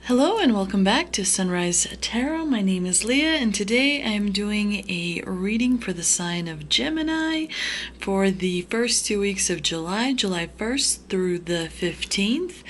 Hello and welcome back to Sunrise Tarot. My name is Leah and today I am doing a reading for the sign of Gemini for the first 2 weeks of July, July 1st through the 15th.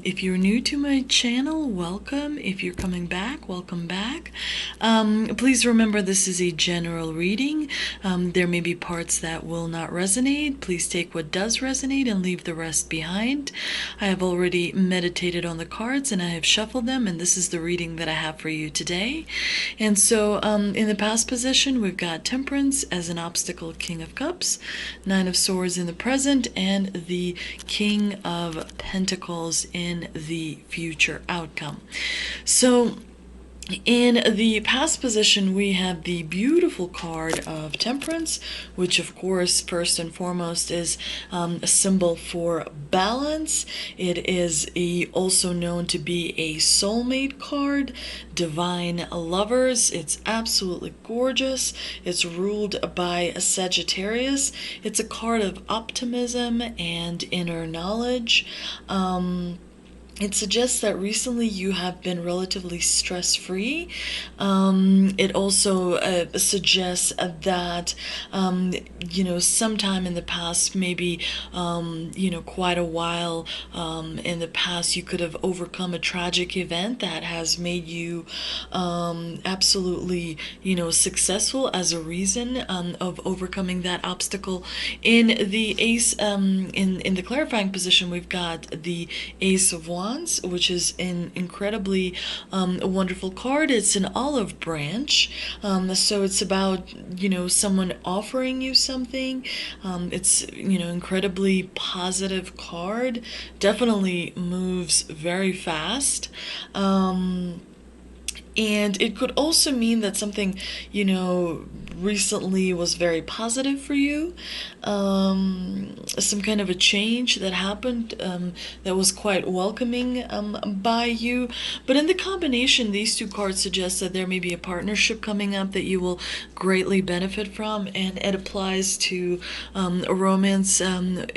If you're new to my channel, welcome. If you're coming back, welcome back. Please remember this is a general reading. There may be parts that will not resonate. Please take what does resonate and leave the rest behind. I have already meditated on the cards and I have shuffled them, and this is the reading that I have for you today. And so in the past position, we've got Temperance as an obstacle, King of Cups, Nine of Swords in the present, and the King of Pentacles in the future outcome. So in the past position, we have the beautiful card of Temperance, which of course, first and foremost, is a symbol for balance. It is also known to be a soulmate card, divine lovers. It's absolutely gorgeous. It's ruled by a Sagittarius. It's a card of optimism and inner knowledge. It suggests that recently you have been relatively stress-free. It also suggests that, sometime in the past, maybe, quite a while in the past, you could have overcome a tragic event that has made you absolutely, successful as a reason of overcoming that obstacle. In the Ace, in the clarifying position, we've got the Ace of Wands, which is an incredibly wonderful card. It's an olive branch, so it's about someone offering you something. It's incredibly positive card. Definitely moves very fast. And it could also mean that something, recently was very positive for you. Some kind of a change that happened that was quite welcoming by you. But in the combination, these two cards suggest that there may be a partnership coming up that you will greatly benefit from. And it applies to a romance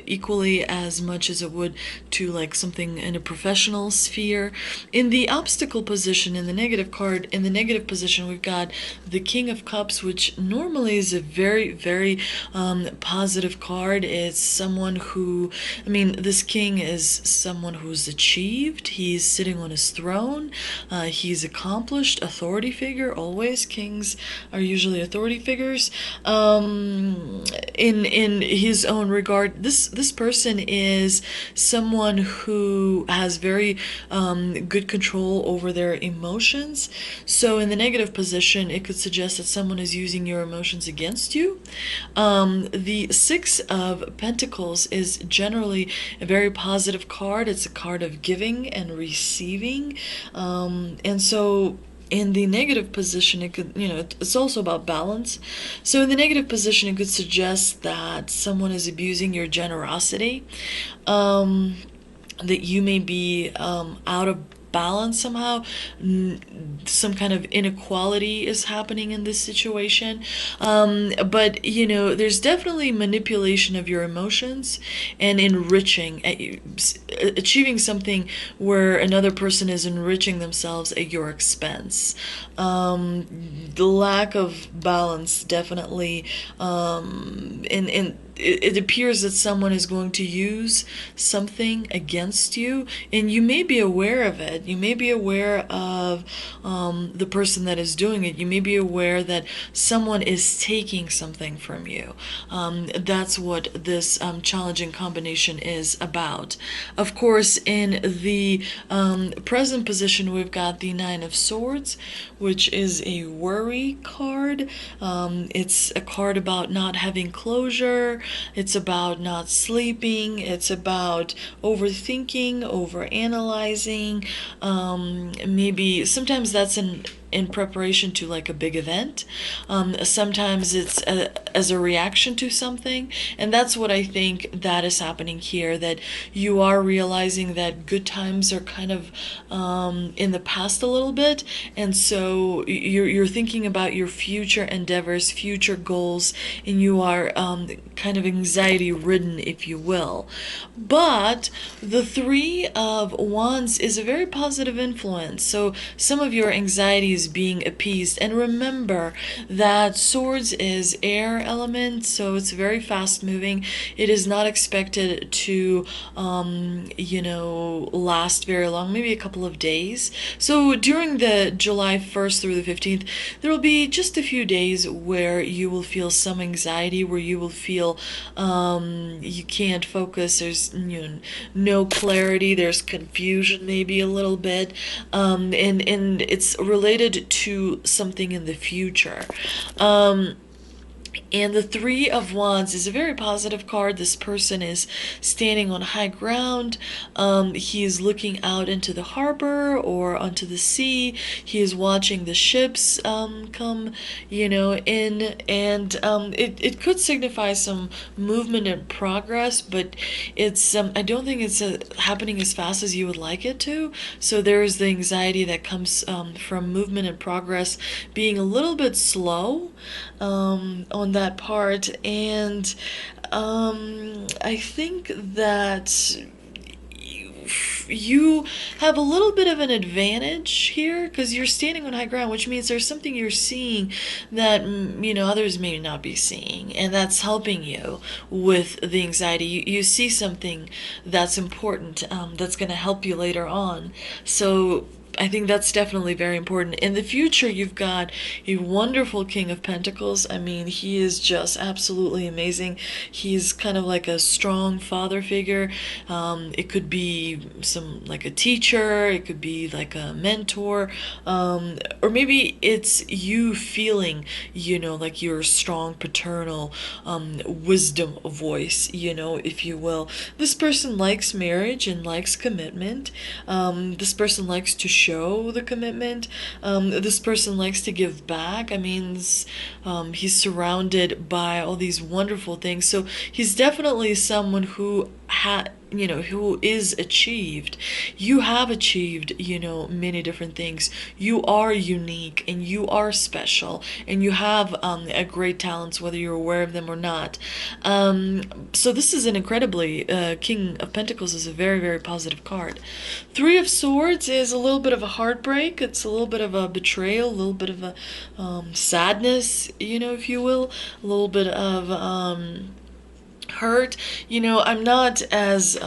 equally as much as it would to like something in a professional sphere. In the obstacle position, in the negative card, in the negative position, we've got the King of Cups, which normally is a very, very positive card. It's someone who, this king is someone who's achieved. He's sitting on his throne. He's accomplished, authority figure. Always kings are usually authority figures. In his own regard, this person is someone who has very good control over their emotions. So in the negative position, it could suggest that someone is using your emotions against you. The Six of Pentacles is generally a very positive card. It's a card of giving and receiving. And so in the negative position, it could, it's also about balance. So in the negative position, it could suggest that someone is abusing your generosity, that you may be out of balance somehow. Some kind of inequality is happening in this situation, but there's definitely manipulation of your emotions and enriching, achieving something where another person is enriching themselves at your expense. The lack of balance definitely, it appears that someone is going to use something against you, and you may be aware of it. You may be aware of the person that is doing it. You may be aware that someone is taking something from you. That's what this challenging combination is about. Of course, in the present position, we've got the Nine of Swords, which is a worry card. It's a card about not having closure. It's about not sleeping. It's about overthinking, overanalyzing. Maybe sometimes that's in preparation to like a big event. Sometimes it's as a reaction to something, and that's what I think that is happening here. That you are realizing that good times are kind of in the past a little bit, and so you're thinking about your future endeavors, future goals, and you are kind of anxiety ridden, if you will. But the Three of Wands is a very positive influence. So some of your anxiety is being appeased. And remember that Swords is air element, so it's very fast moving. It is not expected to, last very long, maybe a couple of days. So during the July 1st through the 15th, there will be just a few days where you will feel some anxiety, where you will feel you can't focus. There's no clarity. There's confusion, maybe a little bit, and it's related to something in the future. And the Three of Wands is a very positive card. This person is standing on high ground. He is looking out into the harbor or onto the sea. He is watching the ships come, in. And it could signify some movement and progress, but it's I don't think it's happening as fast as you would like it to. So there's the anxiety that comes from movement and progress being a little bit slow on that part. And I think that you have a little bit of an advantage here because you're standing on high ground, which means there's something you're seeing that others may not be seeing, and that's helping you with the anxiety. You see something that's important, that's going to help you later on. So I think that's definitely very important. In the future, you've got a wonderful King of Pentacles. I mean, he is just absolutely amazing. He's kind of like a strong father figure. It could be like a teacher. It could be like a mentor. Or maybe it's you feeling, like your strong paternal wisdom voice, if you will. This person likes marriage and likes commitment. This person likes to show the commitment. This person likes to give back. I mean, he's surrounded by all these wonderful things. So he's definitely someone who who is achieved. You have achieved, many different things. You are unique and you are special and you have a great talents, whether you're aware of them or not. So this is an incredibly, King of Pentacles is a very, very positive card. Three of Swords is a little bit of a heartbreak. It's a little bit of a betrayal, a little bit of a sadness, if you will, a little bit of hurt. I'm not as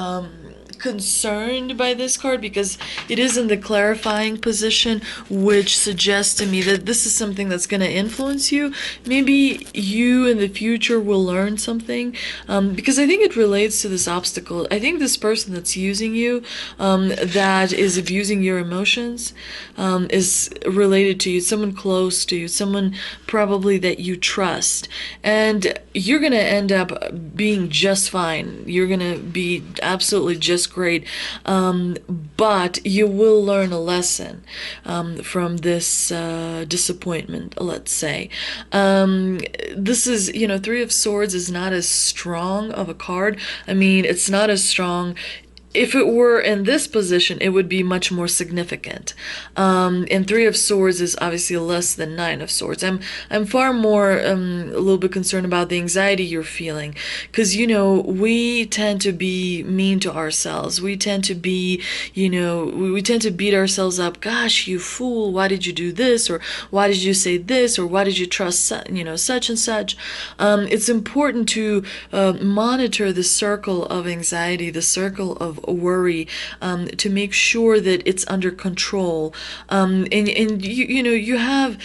concerned by this card because it is in the clarifying position, which suggests to me that this is something that's going to influence you. Maybe you in the future will learn something, because I think it relates to this obstacle. I think this person that's using you, that is abusing your emotions, is related to you, someone close to you, someone probably that you trust, and you're going to end up being just fine. You're going to be absolutely just great, but you will learn a lesson from this disappointment, let's say. This is, Three of Swords is not as strong of a card. I mean, it's not as strong. If it were in this position, it would be much more significant. And Three of Swords is obviously less than Nine of Swords. I'm far more a little bit concerned about the anxiety you're feeling, because we tend to be mean to ourselves. We tend to be, we tend to beat ourselves up. Gosh, you fool! Why did you do this? Or why did you say this? Or why did you trust such and such? It's important to monitor the circle of anxiety, the circle of worry, to make sure that it's under control. And you have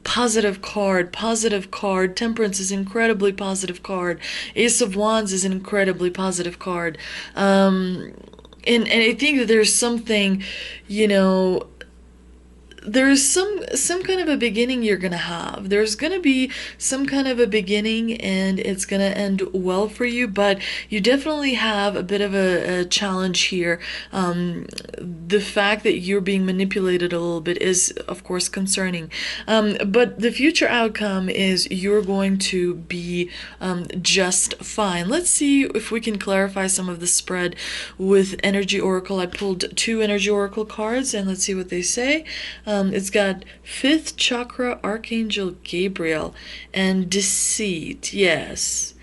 positive card. Temperance is an incredibly positive card. Ace of Wands is an incredibly positive card. And I think that there's something, there's some kind of a beginning you're gonna have. There's gonna be some kind of a beginning, and it's gonna end well for you. But you definitely have a bit of a challenge here. The fact that you're being manipulated a little bit is, of course, concerning. But the future outcome is you're going to be just fine. Let's see if we can clarify some of the spread with Energy Oracle. I pulled 2 Energy Oracle cards, and let's see what they say. It's got 5th chakra, Archangel Gabriel, and deceit. Yes.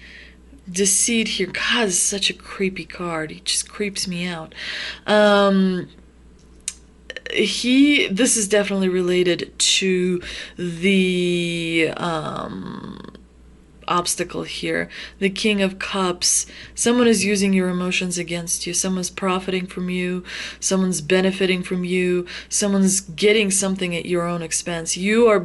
Deceit here. God, is such a creepy card. He just creeps me out. This is definitely related to the obstacle here. The King of Cups. Someone is using your emotions against you. Someone's profiting from you. Someone's benefiting from you. Someone's getting something at your own expense. You're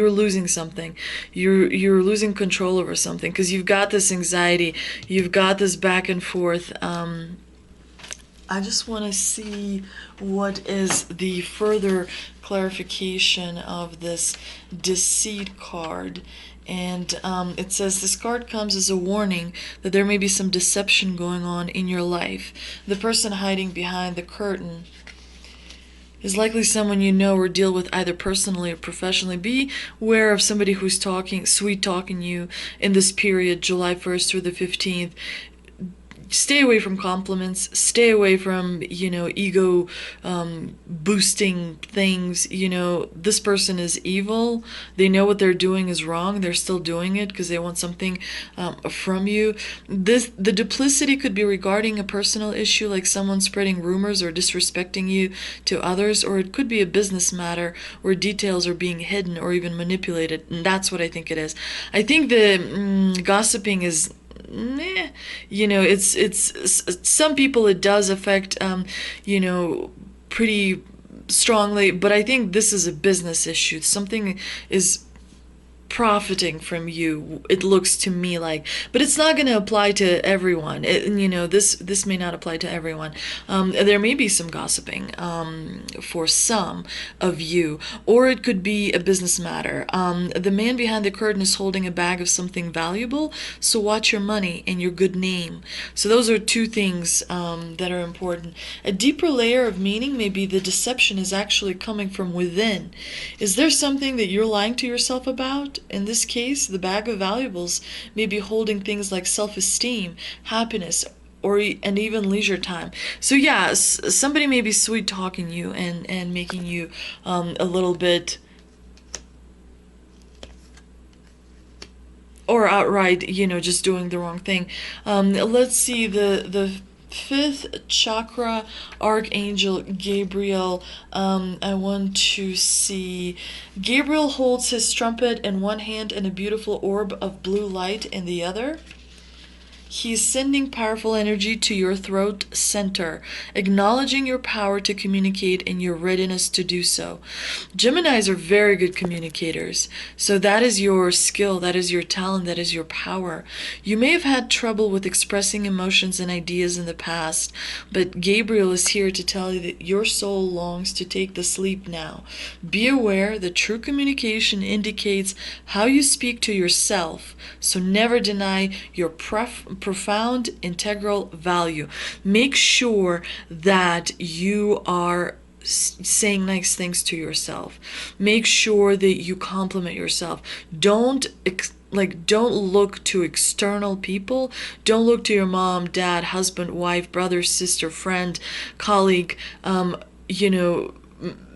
losing something. You're losing control over something because you've got this anxiety. You've got this back and forth. I just want to see what is the further clarification of this deceit card. And it says this card comes as a warning that there may be some deception going on in your life. The person hiding behind the curtain is likely someone you know or deal with either personally or professionally. Be aware of somebody who's sweet talking you in this period, July 1st through the 15th. Stay away from compliments. Stay away from, ego boosting things. This person is evil. They know what they're doing is wrong. They're still doing it because they want something from you. The duplicity could be regarding a personal issue, like someone spreading rumors or disrespecting you to others, or it could be a business matter where details are being hidden or even manipulated. And that's what I think it is. I think the gossiping is it's some people it does affect pretty strongly, but I think this is a business issue. Something is profiting from you, it looks to me like, but it's not going to apply to everyone. This may not apply to everyone. There may be some gossiping for some of you, or it could be a business matter. The man behind the curtain is holding a bag of something valuable, so watch your money and your good name. So those are 2 things that are important. A deeper layer of meaning may be the deception is actually coming from within. Is there something that you're lying to yourself about? In this case, the bag of valuables may be holding things like self-esteem, happiness, and even leisure time. So yeah, somebody may be sweet talking you and making you a little bit, or outright, just doing the wrong thing. Let's see, the 5th chakra, Archangel Gabriel. I want to see. Gabriel holds his trumpet in one hand and a beautiful orb of blue light in the other. He's sending powerful energy to your throat center, acknowledging your power to communicate and your readiness to do so. Geminis are very good communicators, so that is your skill, that is your talent, that is your power. You may have had trouble with expressing emotions and ideas in the past, but Gabriel is here to tell you that your soul longs to take the leap now. Be aware that true communication indicates how you speak to yourself, so never deny your profound integral value. Make sure that you are saying nice things to yourself. Make sure that you compliment yourself. Don't look to external people. Don't look to your mom, dad, husband, wife, brother, sister, friend, colleague.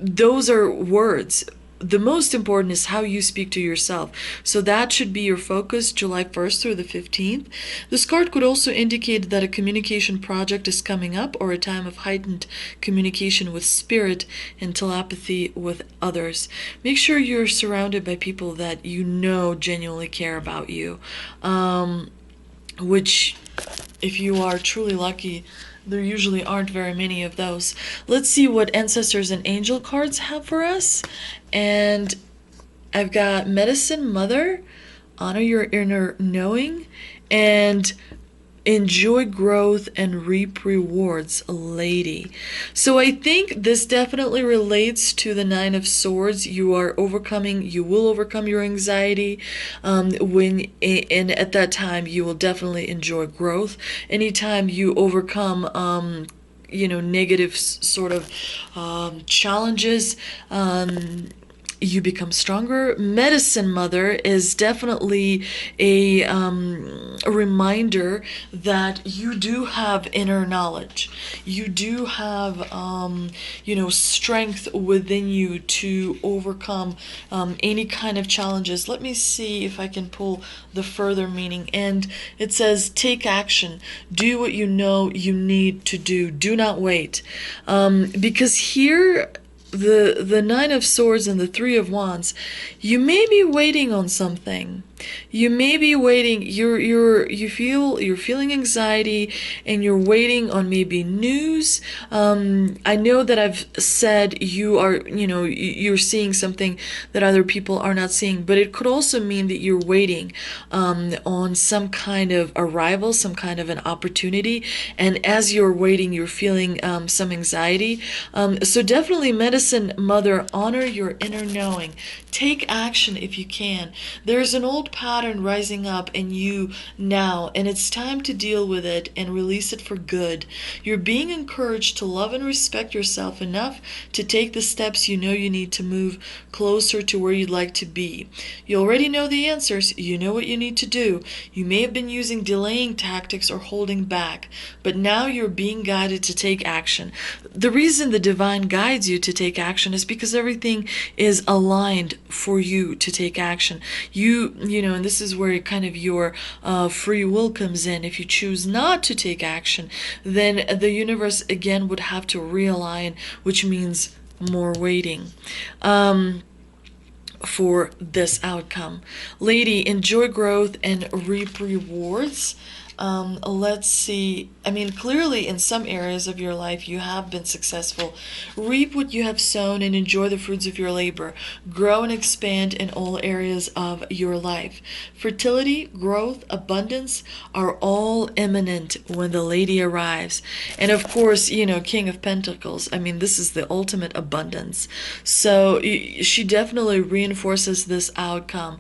Those are words. The most important is how you speak to yourself. So that should be your focus, July 1st through the 15th. This card could also indicate that a communication project is coming up, or a time of heightened communication with spirit and telepathy with others. Make sure you're surrounded by people that you know genuinely care about you, which, if you are truly lucky, there usually aren't very many of those. Let's see what ancestors and angel cards have for us. And I've got Medicine Mother, honor your inner knowing, and Enjoy growth and reap rewards, lady. So I think this definitely relates to the Nine of Swords. You will overcome your anxiety. And at that time, you will definitely enjoy growth. Anytime you overcome, negative sort of challenges, you become stronger. Medicine Mother is definitely a reminder that you do have inner knowledge. You do have, strength within you to overcome any kind of challenges. Let me see if I can pull the further meaning. And it says, take action. Do what you know you need to do. Do not wait. Because here, the Nine of Swords and the Three of Wands, you may be waiting on something. You may be waiting. You're feeling anxiety, and you're waiting on maybe news. I know that I've said you're seeing something that other people are not seeing, but it could also mean that you're waiting on some kind of arrival, some kind of an opportunity, and as you're waiting, you're feeling some anxiety. So definitely, Medicine Mother, honor your inner knowing. Take action if you can. There's an old pattern rising up in you now, and it's time to deal with it and release it for good. You're being encouraged to love and respect yourself enough to take the steps you know you need to move closer to where you'd like to be. You already know the answers. You know what you need to do. You may have been using delaying tactics or holding back, but now you're being guided to take action. The reason the divine guides you to take action is because everything is aligned for you to take action. And this is where kind of your free will comes in. If you choose not to take action, then the universe again would have to realign, which means more waiting for this outcome. Lady, enjoy growth and reap rewards. Let's see. I mean, clearly in some areas of your life you have been successful. Reap what you have sown and enjoy the fruits of your labor. Grow and expand in all areas of your life. Fertility, growth, abundance are all imminent when the lady arrives. And of course, King of Pentacles, I mean, this is the ultimate abundance. So she definitely reinforces this outcome.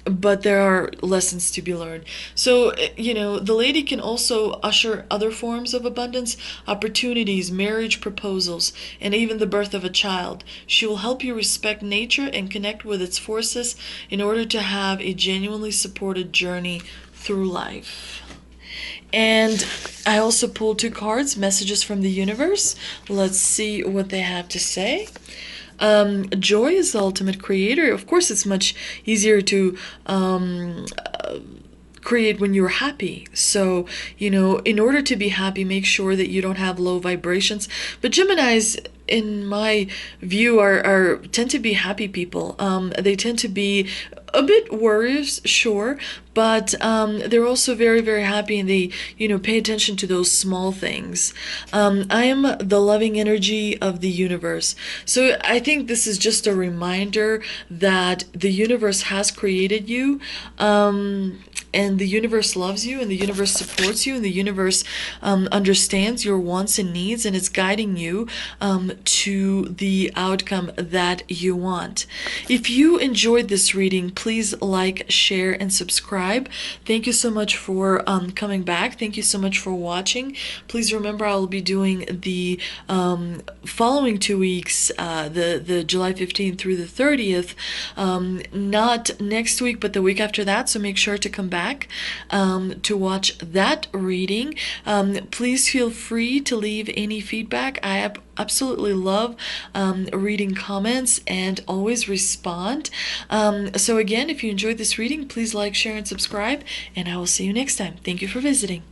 But there are lessons to be learned. So, the lady can also usher other forms of abundance, opportunities, marriage proposals, and even the birth of a child. She will help you respect nature and connect with its forces in order to have a genuinely supported journey through life. And I also pulled 2 cards, messages from the universe. Let's see what they have to say. Joy is the ultimate creator. Of course, it's much easier to create when you're happy. So, in order to be happy, make sure that you don't have low vibrations. But Geminis, in my view, tend to be happy people. They tend to be a bit worriers, sure, but they're also very, very happy, and they, pay attention to those small things. I am the loving energy of the universe. So I think this is just a reminder that the universe has created you, and the universe loves you, and the universe supports you, and the universe understands your wants and needs, and it's guiding you to the outcome that you want. If you enjoyed this reading, please like, share, and subscribe. Thank you so much for coming back. Thank you so much for watching. Please remember, I will be doing the following 2 weeks, the July 15th through the 30th, not next week, but the week after that, so make sure to come back to watch that reading. Please feel free to leave any feedback. I absolutely love reading comments and always respond. So again, if you enjoyed this reading, please like, share, and subscribe, and I will see you next time. Thank you for visiting.